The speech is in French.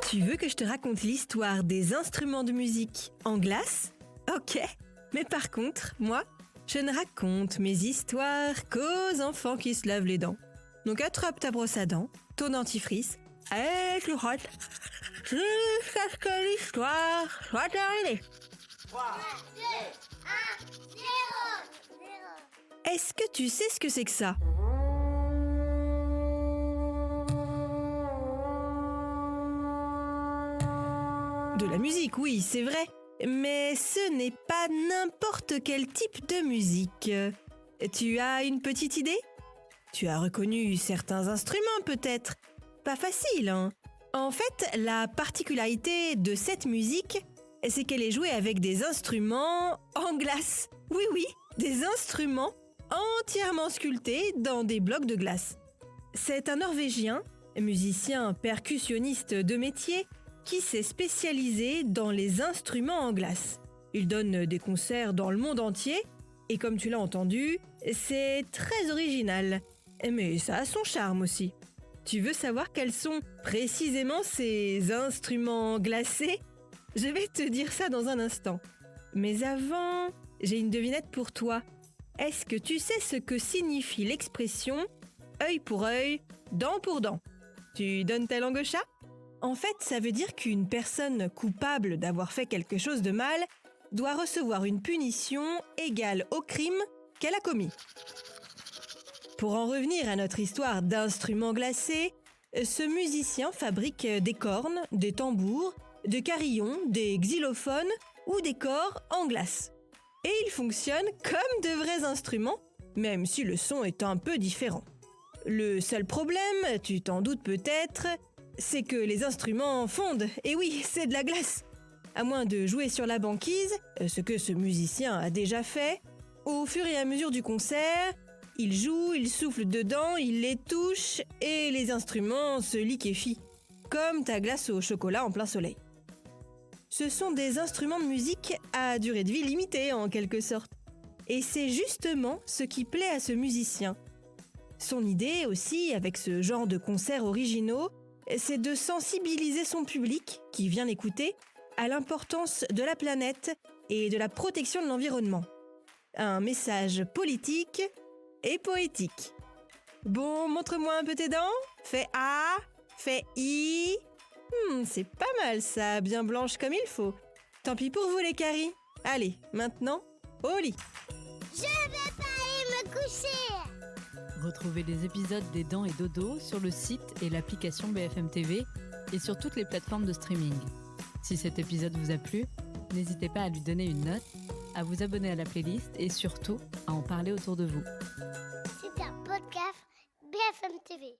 Tu veux que je te raconte l'histoire des instruments de musique en glace ? Ok, mais par contre, moi, je ne raconte mes histoires qu'aux enfants qui se lavent les dents. Donc attrape ta brosse à dents, ton dentifrice, et tu rotes jusqu'à ce que l'histoire soit terminée. 3, 2, 1, 0. Est-ce que tu sais ce que c'est que ça ? De la musique, oui, c'est vrai. Mais ce n'est pas n'importe quel type de musique. Tu as une petite idée ? Tu as reconnu certains instruments peut-être ? Pas facile, hein ? En fait, la particularité de cette musique, c'est qu'elle est jouée avec des instruments en glace. Oui, des instruments entièrement sculptés dans des blocs de glace. C'est un Norvégien, musicien percussionniste de métier, qui s'est spécialisé dans les instruments en glace. Il donne des concerts dans le monde entier et comme tu l'as entendu, c'est très original. Mais ça a son charme aussi. Tu veux savoir quels sont précisément ces instruments glacés ? Je vais te dire ça dans un instant. Mais avant, j'ai une devinette pour toi. Est-ce que tu sais ce que signifie l'expression « œil pour œil, dent pour dent » ? Tu donnes ta langue au chat ? En fait, ça veut dire qu'une personne coupable d'avoir fait quelque chose de mal doit recevoir une punition égale au crime qu'elle a commis. Pour en revenir à notre histoire d'instruments glacés, ce musicien fabrique des cornes, des tambours, des carillons, des xylophones ou des corps en glace. Et ils fonctionnent comme de vrais instruments, même si le son est un peu différent. Le seul problème, tu t'en doutes peut-être, c'est que les instruments fondent, et oui, c'est de la glace. À moins de jouer sur la banquise, ce que ce musicien a déjà fait, au fur et à mesure du concert, il joue, il souffle dedans, il les touche, et les instruments se liquéfient, comme ta glace au chocolat en plein soleil. Ce sont des instruments de musique à durée de vie limitée, en quelque sorte. Et c'est justement ce qui plaît à ce musicien. Son idée aussi, avec ce genre de concerts originaux, c'est de sensibiliser son public, qui vient l'écouter, à l'importance de la planète et de la protection de l'environnement. Un message politique et poétique. Bon, montre-moi un peu tes dents. Fais A, fais I. C'est pas mal ça, bien blanche comme il faut. Tant pis pour vous les caries. Allez, maintenant, au lit. Je vais pas aller me coucher. Retrouvez les épisodes des Dents et Dodo sur le site et l'application BFM TV et sur toutes les plateformes de streaming. Si cet épisode vous a plu, n'hésitez pas à lui donner une note, à vous abonner à la playlist et surtout à en parler autour de vous. C'est un podcast BFM TV.